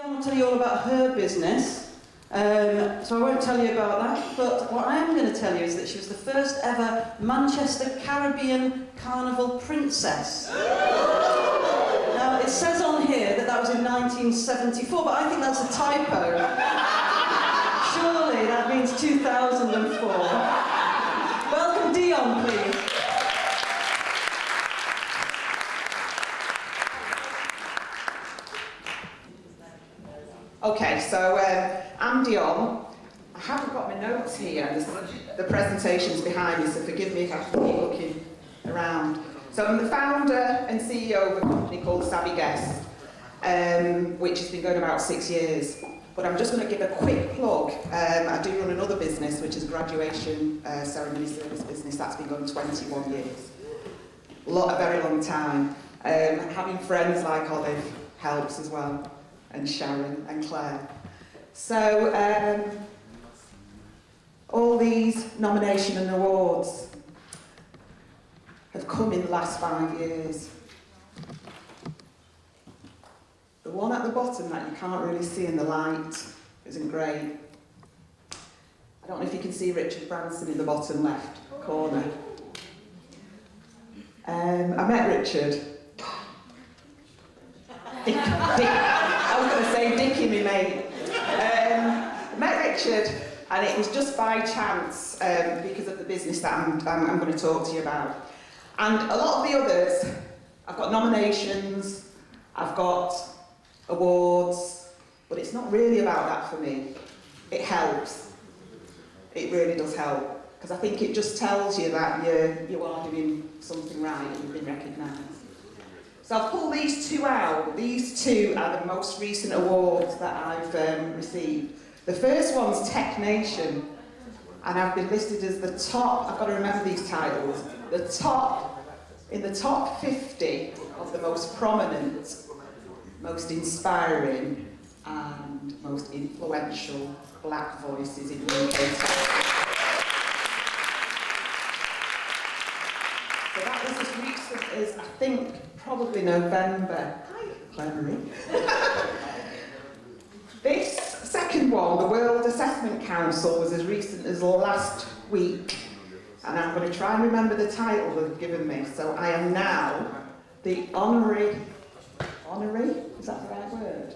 Dijonn will tell you all about her business, so I won't tell you about that, but what I am going to tell you is that she was the first ever Manchester Caribbean Carnival princess. Now, it says on here that was in 1974, but I think that's a typo. Surely that means 2004. Welcome, Dijonn, please. Okay, so I'm Dijonn. I haven't got my notes here. The presentation's behind me, so forgive me if I have to keep looking around. So I'm the founder and CEO of a company called Savvy Guest, which has been going about 6 years. But I'm just going to give a quick plug. I do run another business, which is a graduation ceremony service business. That's been going 21 years. A very long time. Having friends like Olive helps as well, and Sharon and Claire. So, all these nomination and awards have come in the last 5 years. The one at the bottom that you can't really see in the light isn't great. I don't know if you can see Richard Branson in the bottom left corner. I met Richard. I was going to say Dickie, my mate. Met Richard, and it was just by chance because of the business that I'm going to talk to you about. And a lot of the others, I've got nominations, I've got awards, but it's not really about that for me. It helps. It really does help, because I think it just tells you that you are doing something right and you've been recognised. So I've pulled these two out. These two are the most recent awards that I've received. The first one's Tech Nation, and I've been listed as the top, I've got to remember these titles, in the top 50 of the most prominent, most inspiring, and most influential black voices in the UK. So that was as recent as, I think, probably November. Hi, Claire Marie. This second one, the World Assessment Council, was as recent as last week. And I'm going to try and remember the title they've given me. So I am now the honorary, is that the right word?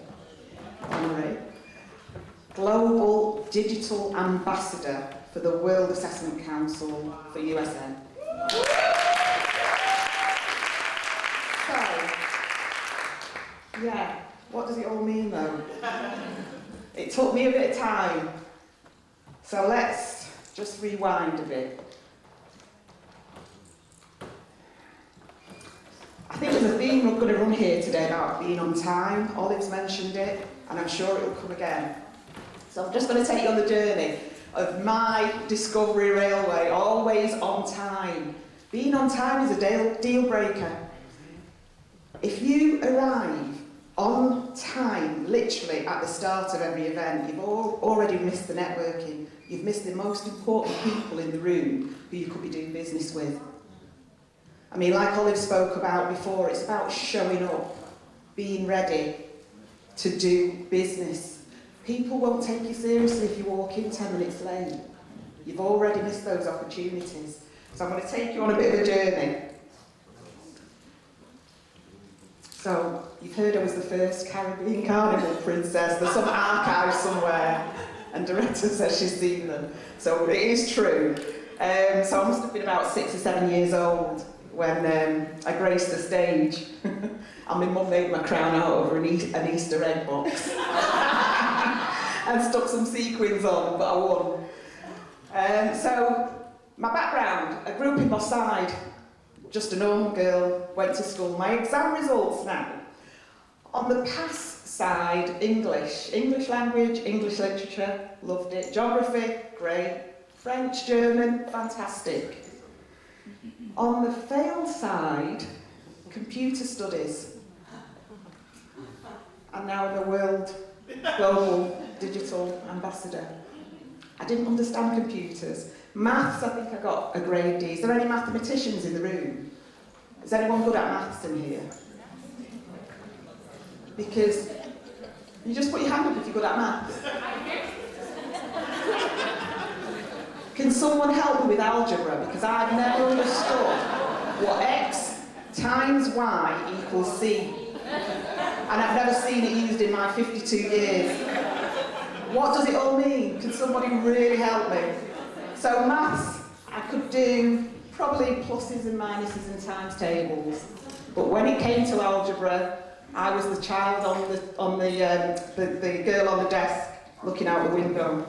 Honorary Global Digital Ambassador for the World Assessment Council for USN. Yeah, what does it all mean though? It took me a bit of time. So let's just rewind a bit. I think there's a theme we're going to run here today about being on time. Olive's mentioned it, and I'm sure it will come again. So I'm just going to take you on the journey of my Discovery Railway, always on time. Being on time is a deal breaker. If you arrive on time, literally at the start of every event, you've already missed the networking. You've missed the most important people in the room who you could be doing business with. I mean, like Olive spoke about before, it's about showing up, being ready to do business. People won't take you seriously if you walk in 10 minutes late. You've already missed those opportunities. So I'm going to take you on a bit of a journey. So, you've heard I was the first Caribbean Carnival princess. There's some archive somewhere, and director says she's seen them. So it is true. So I must have been about 6 or 7 years old when I graced the stage. And my mum made my crown out of an Easter egg box. And stuck some sequins on, but I won. So, my background, I grew up in Moss Side. Just a normal girl, went to school. My exam results now. On the pass side, English language, English literature, loved it. Geography, great. French, German, fantastic. On the fail side, computer studies. And now I'm a World Global Digital Ambassador. I didn't understand computers. Maths, I think I got a grade D. Is there any mathematicians in the room? Is anyone good at maths in here? Because you just put your good at maths? Can someone help me with algebra? Because I've never understood what x times y equals c. And I've never seen it used in my 52 years. What does it all mean? Can somebody really help me? So maths, I could do probably pluses and minuses and times tables. But when it came to algebra, I was the child on the girl on the desk looking out the window.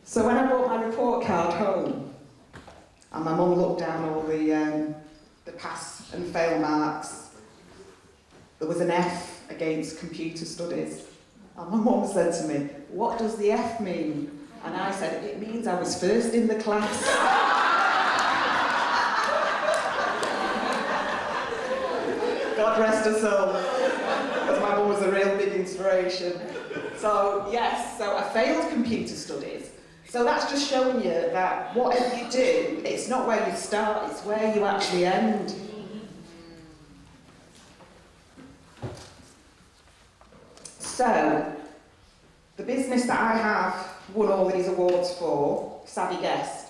So when I brought my report card home, and my mum looked down all the pass and fail marks, there was an F against computer studies. And my mum said to me, "What does the F mean?" And I said, "It means I was first in the class." God rest her soul, because my mum was a real big inspiration. So yes, so I failed computer studies. So that's just showing you that whatever you do, it's not where you start, it's where you actually end. So, the business that I have won all these awards for, Savvy Guest,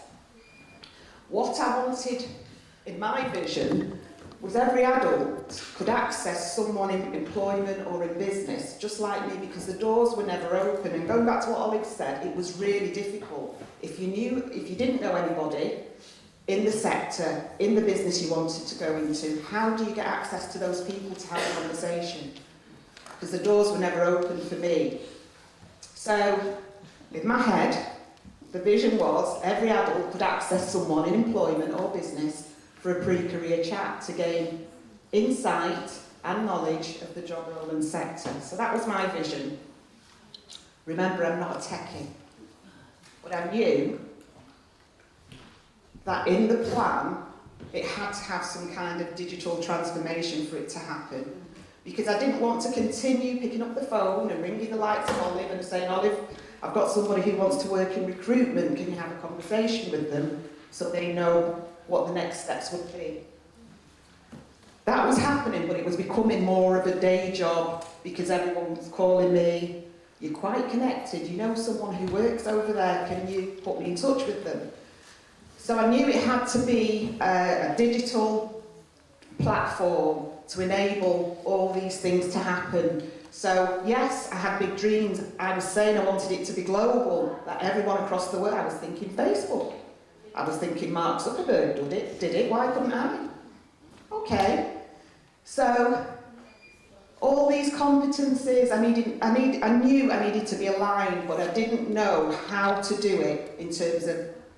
what I wanted in my vision was every adult could access someone in employment or in business, just like me, because the doors were never open. And going back to what Olive said, it was really difficult. If you didn't know anybody in the sector, in the business you wanted to go into, how do you get access to those people to have a conversation? Because the doors were never open for me. So, in my head, the vision was every adult could access someone in employment or business for a pre-career chat to gain insight and knowledge of the job role and sector. So that was my vision. Remember, I'm not a techie, but I knew that in the plan, it had to have some kind of digital transformation for it to happen. Because I didn't want to continue picking up the phone and ringing the lights of Olive and saying, "Olive, I've got somebody who wants to work in recruitment, can you have a conversation with them?" So they know what the next steps would be. That was happening, but it was becoming more of a day job because everyone was calling me, "You're quite connected, you know someone who works over there, can you put me in touch with them?" So I knew it had to be a digital platform to enable all these things to happen. So yes, I had big dreams. I was saying I wanted it to be global, that everyone across the world. I was thinking Facebook. I was thinking Mark Zuckerberg did it, why couldn't I? Okay. So all these competencies, I knew I needed to be aligned, but I didn't know how to do it in terms of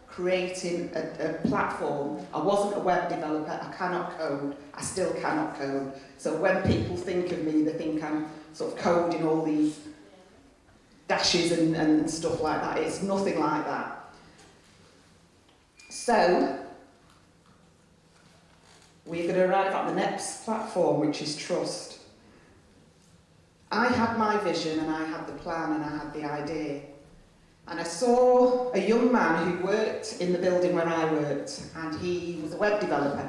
creating a platform. I wasn't a web developer, I cannot code, I still cannot code. So when people think of me, they think I'm sort of coding all these dashes and stuff like that. It's nothing like that. So, we're going to arrive at the next platform, which is trust. I had my vision and I had the plan and I had the idea. And I saw a young man who worked in the building where I worked, and he was a web developer.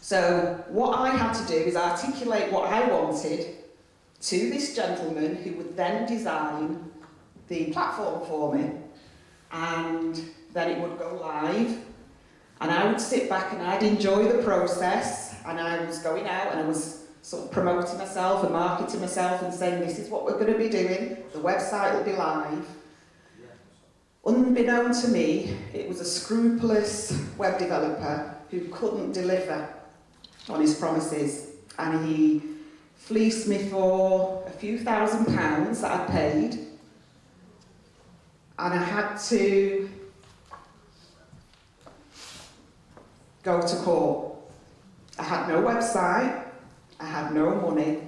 So what I had to do is articulate what I wanted to this gentleman who would then design the platform for me. And then it would go live, and I would sit back and I'd enjoy the process, and I was going out and I was sort of promoting myself and marketing myself and saying, "This is what we're going to be doing, the website will be live." Unbeknown to me, it was a scrupulous web developer who couldn't deliver on his promises, and he fleeced me for a few £1,000s that I paid, and I had to go to court. I had no website, I had no money,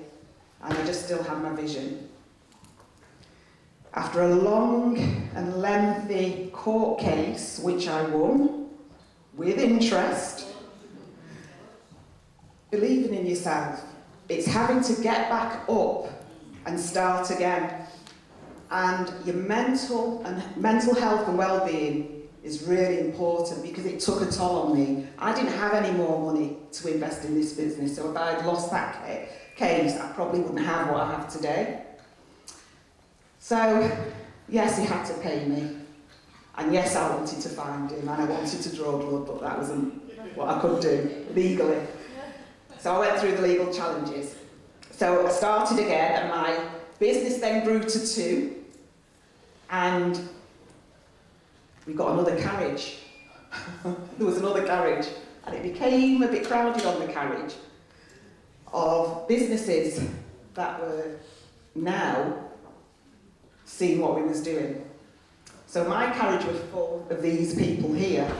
and I just still had my vision. After a long and lengthy court case, which I won, with interest, believing in yourself, it's having to get back up and start again. And your mental health and well-being is really important, because it took a toll on me. I didn't have any more money to invest in this business, so if I had lost that case, I probably wouldn't have what I have today. So, yes, he had to pay me. And yes, I wanted to find him, and I wanted to draw blood, but that wasn't what I could do legally. So I went through the legal challenges. So I started again, and my business then grew to 2, and we got another carriage. There was another carriage, and it became a bit crowded on the carriage of businesses that were now seeing what we was doing. So my carriage was full of these people here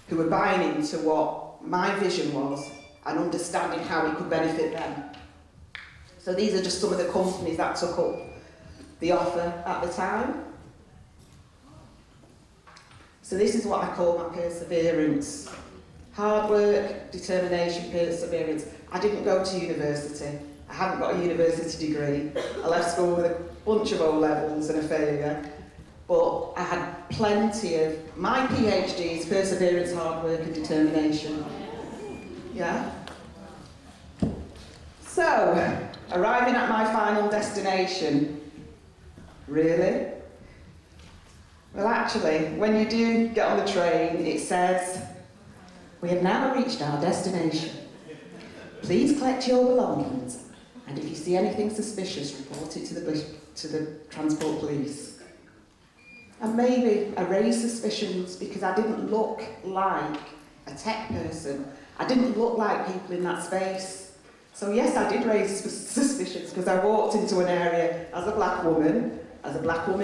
who were buying into what my vision was and understanding how it could benefit them. So these are just some of the companies that took up the offer at the time. So this is what I call my perseverance. Hard work, determination, perseverance. I didn't go to university. I haven't got a university degree. I left school with a bunch of O-levels and a failure. But I had plenty of... My PhD is perseverance, hard work and determination. Yeah? So, arriving at my final destination. Really? Well, actually, when you do get on the train, it says, "We have now reached our destination. Please collect your belongings, and if you see anything suspicious, report it to the transport police." And maybe I raised suspicions because I didn't look like a tech person. I didn't look like people in that space. So yes, I did raise suspicions because I walked into an area as a black woman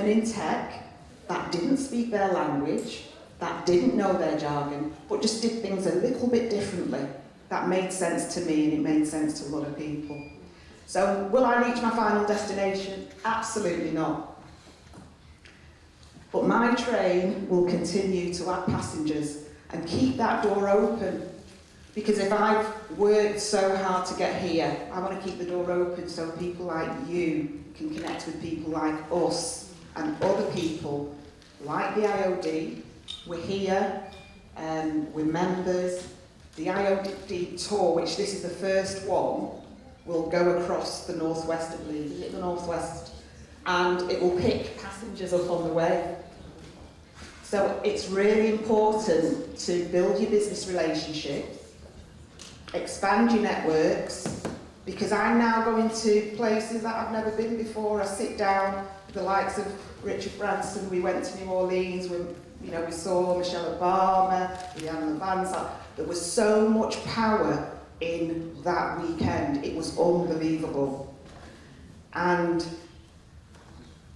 in tech, that didn't speak their language, that didn't know their jargon, but just did things a little bit differently. That made sense to me and it made sense to a lot of people. So will I reach my final destination? Absolutely not. But my train will continue to add passengers and keep that door open. Because if I've worked so hard to get here, I want to keep the door open so people like you can connect with people like us and other people like the IOD. We're here, we're members. The IOD tour, which this is the first one, will go across the northwest, I believe. Is it the northwest? And it will pick passengers up on the way. So it's really important to build your business relationships, expand your networks, because I'm now going to places that I've never been before. I sit down with the likes of Richard Branson. We went to New Orleans, we saw Michelle Obama, Rihanna Vance. There was so much power in that weekend. It was unbelievable. And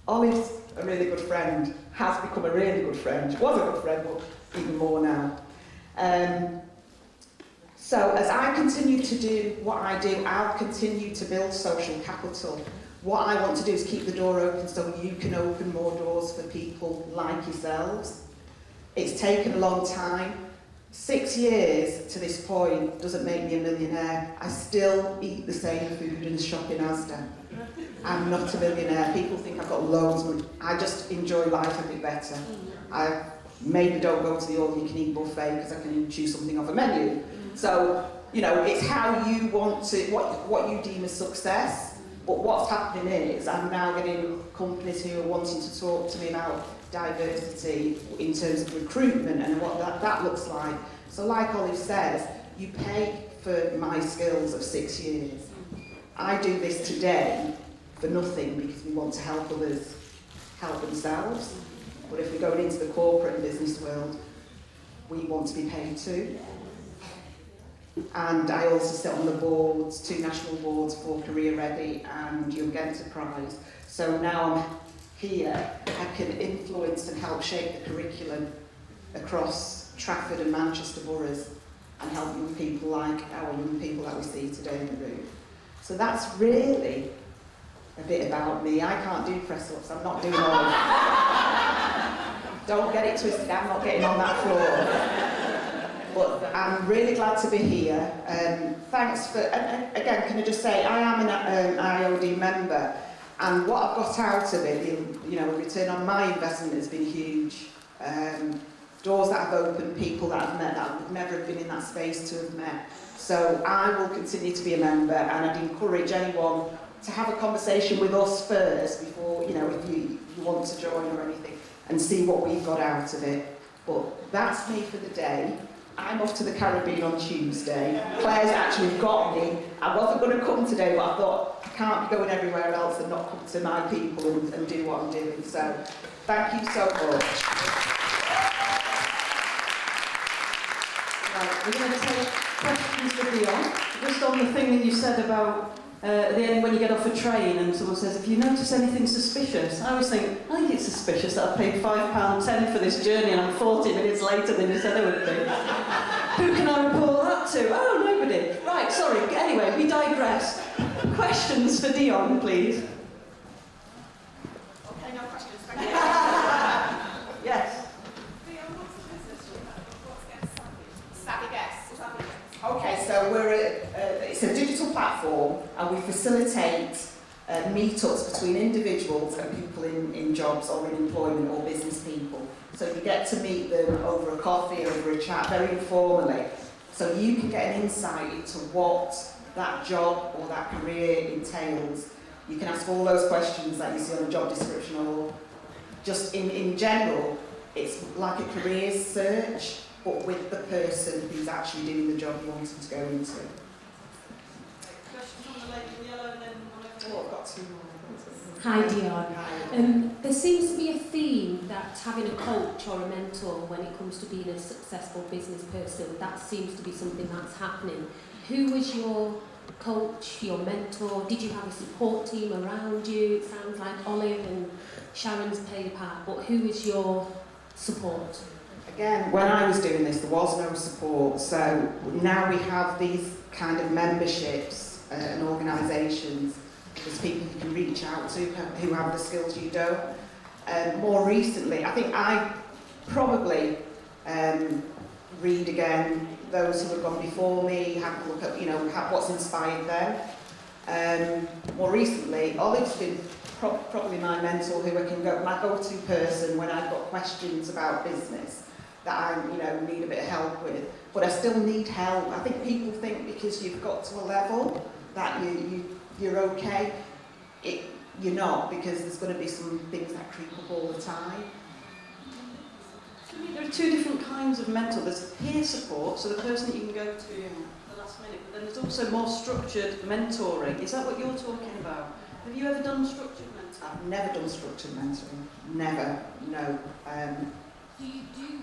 Olive's a really good friend, has become a really good friend. Was a good friend, but even more now. So as I continue to do what I do, I'll continue to build social capital. What I want to do is keep the door open so you can open more doors for people like yourselves. It's taken a long time. 6 years to this point doesn't make me a millionaire. I still eat the same food and shop in Asda. I'm not a millionaire. People think I've got loads of money. I just enjoy life a bit better. I maybe don't go to the all-you-can-eat buffet because I can choose something off a menu. So, it's how you want to, what you deem as success. But what's happening is I'm now getting companies who are wanting to talk to me about diversity in terms of recruitment and what that looks like. So like Olive says, you pay for my skills of 6 years. I do this today for nothing because we want to help others help themselves. But if we're going into the corporate and business world, we want to be paid too. And I also sit on the boards, 2 national boards for Career Ready and Young Enterprise. So now I'm here, I can influence and help shape the curriculum across Trafford and Manchester boroughs and help young people like our young people that we see today in the room. So that's really a bit about me. I can't do press-ups, I'm not doing all of that. Don't get it twisted, I'm not getting on that floor. But I'm really glad to be here. Thanks for, and again, can I just say, I am an IOD member, and what I've got out of it, the return on my investment has been huge. Doors that have opened, people that I've met that I would never have been in that space to have met. So I will continue to be a member, and I'd encourage anyone to have a conversation with us first before, if you want to join or anything, and see what we've got out of it. But that's me for the day. I'm off to the Caribbean on Tuesday. Claire's actually got me. I wasn't going to come today, but I thought I can't be going everywhere else and not come to my people and do what I'm doing. So thank you so much. Right, we're going to take questions for Dijonn. Just on the thing that you said about at the end when you get off a train and someone says, if you notice anything suspicious, I always think it's suspicious that I paid £5.10 for this journey and I'm 40 minutes later than you said I would be. Who can I report that to? Oh, nobody. Right, sorry. Anyway, we digress. Questions for Dijonn, please. Okay, no questions. Thank you. Yes. Dijonn, what's the business you have? What's Savvy Guest. Okay, so it's a digital platform, and we facilitate meetups between individuals and people in jobs or in employment or business people. So you get to meet them over a coffee, over a chat, very informally. So you can get an insight into what that job or that career entails. You can ask all those questions that you see on a job description, or just in general, it's like a careers search, but with the person who's actually doing the job you want them to go into. Questions on the lady in yellow and then Oh, I've got two more. Hi Dijonn. Hi. There seems to be a theme that having a coach or a mentor when it comes to being a successful business person, that seems to be something that's happening. Who was your coach, your mentor? Did you have a support team around you? It sounds like Olive and Sharon's played a part, but who was your support? Again, when I was doing this, there was no support, so now we have these kind of memberships and organisations. There's people you can reach out to who have the skills you don't. More recently, I think I probably read again those who have gone before me, have a look at what's inspired them. More recently, Olive's been probably my mentor, who I can go, my go-to person when I've got questions about business that I need a bit of help with. But I still need help. I think people think because you've got to a level that you're okay. You're not, because there's going to be some things that creep up all the time. To me, there are two different kinds of mentor. There's peer support, so the person that you can go to at the last minute, but then there's also more structured mentoring. Is that what you're talking about? Have you ever done structured mentoring? I've never done structured mentoring. Never, no. Do you do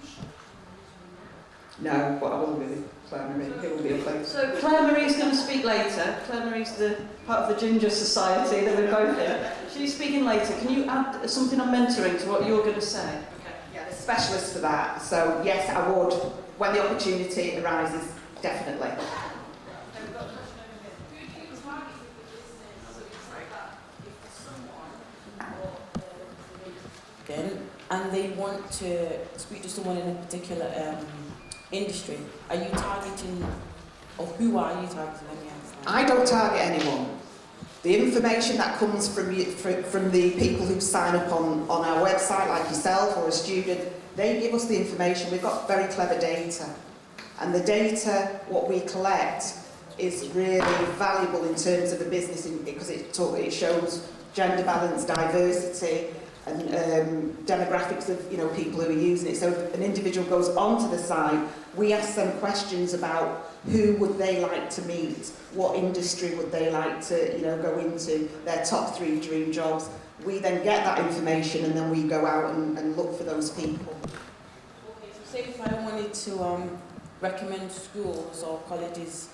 No, but I will be. Claire Marie, it will be a place. So Claire Marie's going to speak later. Claire Marie's the part of the Ginger Society that we're both in. She's speaking later. Can you add something on mentoring to what you're going to say? Okay. Yeah, there's specialists for that. So yes, I would, when the opportunity arises, definitely. And they want to speak to someone in a particular industry, are you targeting, or who are you targeting? Let me ask that. I don't target anyone. The information that comes from the people who sign up on our website, like yourself or a student, they give us the information. We've got very clever data. And the data, what we collect, is really valuable in terms of the business, because it shows gender balance, diversity, and demographics of people who are using it. So if an individual goes onto the site, we ask them questions about who would they like to meet, what industry would they like to go into, their top 3 dream jobs. We then get that information and then we go out and look for those people. Okay, so say if I wanted to recommend schools or colleges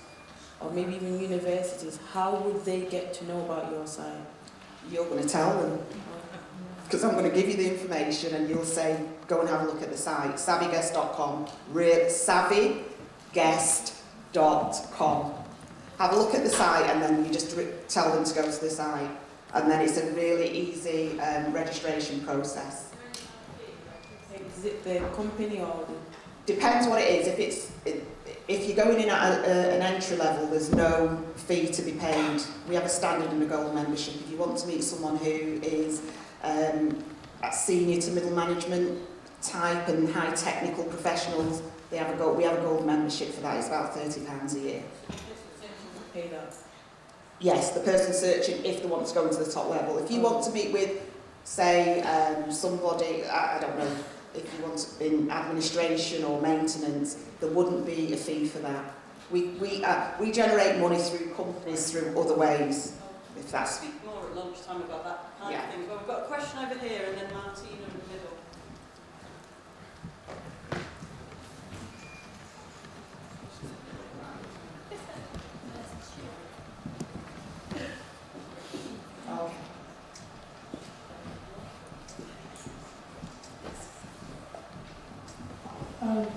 or maybe even universities, how would they get to know about your site? You're going to tell them. Because I'm going to give you the information and you'll say, go and have a look at the site, savvyguest.com, savvyguest.com. Have a look at the site and then you just tell them to go to the site. And then it's a really easy registration process. Is it the company or the... Depends what it is. If you're going in at an entry level, there's no fee to be paid. We have a standard and a gold membership. If you want to meet someone who is at senior to middle management type and high technical professionals, we have a gold membership for that. It's about £30 a year. Pay that. Yes, the person searching if they want to go into the top level. If you want to meet with, say, somebody, I don't know, if you want to, in administration or maintenance, there wouldn't be a fee for that. We generate money through companies through other ways, if that's... Speak more at lunchtime about that kind of thing. But we've got a question over here, and then Martina in the middle.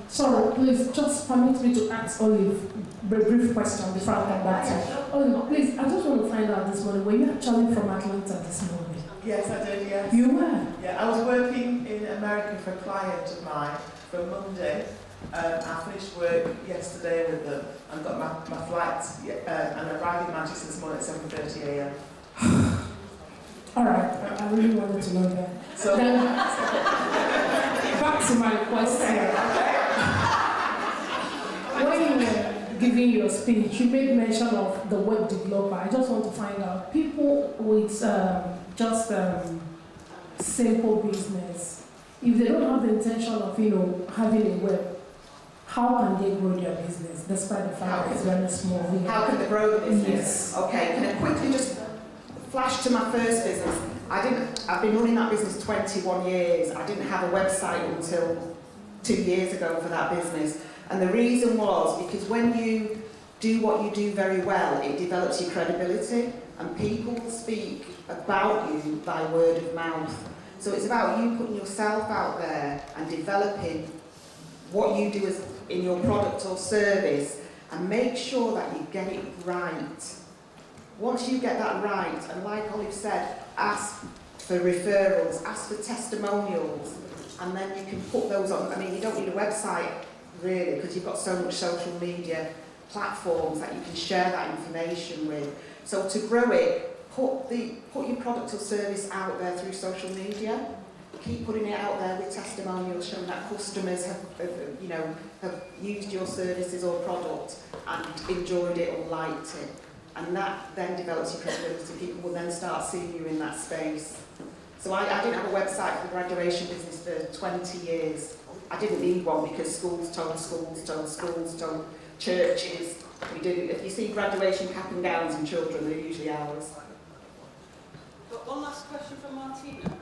Sorry, please just permit me to ask Olive a brief question before I come back to you. Olive, please, I just want to find out this morning, were you actually from Atlanta this morning? Yes, I did, yes. You were? Yeah, I was working in America for a client of mine from Monday. I finished work yesterday with them and got my flight and arrived in Manchester this morning at 7:30 a.m. All right, I really wanted to know that. So, Then, back to my question. When you were giving your speech, you made mention of the web developer. I just want to find out, people with just simple business, if they don't have the intention of, having a web, how can they grow their business, despite the fact that it's very small? How can they grow the business? Yes. Okay, can I quickly just flash to my first business? I've been running that business 21 years. I didn't have a website until 2 years ago for that business. And the reason was because when you do what you do very well, it develops your credibility, and people will speak about you by word of mouth. So it's about you putting yourself out there and developing what you do as in your product or service, and make sure that you get it right. Once you get that right, and like Olive said, ask for referrals, ask for testimonials, and then you can put those on. I mean, you don't need a website really, because you've got so much social media platforms that you can share that information with. So to grow it, put your product or service out there through social media. Keep putting it out there with testimonials showing that customers have used your services or product and enjoyed it or liked it. And that then develops your credibility. People will then start seeing you in that space. So I didn't have a website for the graduation business for 20 years. I didn't need one because schools told churches. We did. If you see graduation cap and gowns and children, they're usually ours. Got one last question from Martina.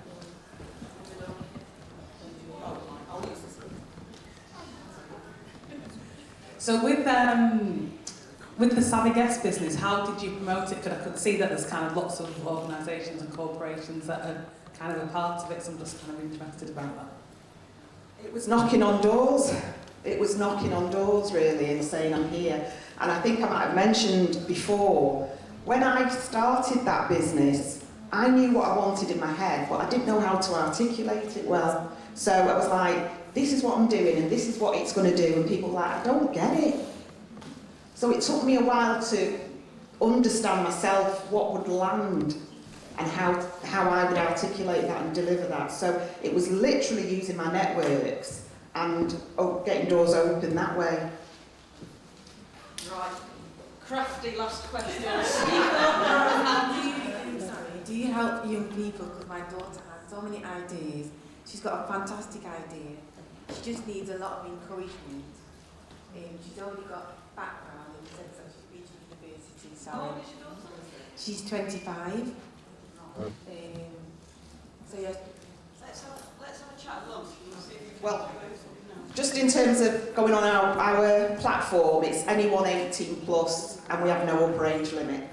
So with the Savvy Guest business, how did you promote it? Because I could see that there's kind of lots of organisations and corporations that are kind of a part of it, so I'm just kind of interested about that. It was knocking on doors. It was knocking on doors really and saying I'm here. And I think I might have mentioned before, when I started that business, I knew what I wanted in my head, but I didn't know how to articulate it well. So I was like, this is what I'm doing and this is what it's going to do. And people were like, I don't get it. So it took me a while to understand myself what would land and how I would articulate that and deliver that. So it was literally using my networks and getting doors open that way. Right. Crafty last question. Do you help young people? Because my daughter has so many ideas. She's got a fantastic idea. She just needs a lot of encouragement. She's already got background in the sense that she's reached university. So How old is your daughter? she's 25. So yes. Let's have a chat at lunch and see if we can Well, go something else. just in terms of going on our platform, it's anyone 18 plus and we have no upper age limit.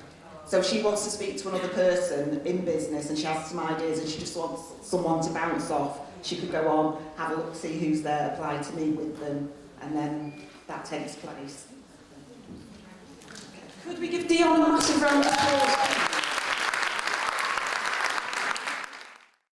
So if she wants to speak to another person in business and she has some ideas and she just wants someone to bounce off, she could go on, have a look, see who's there, apply to meet with them, and then that takes place. Could we give Dijonn a massive round of applause?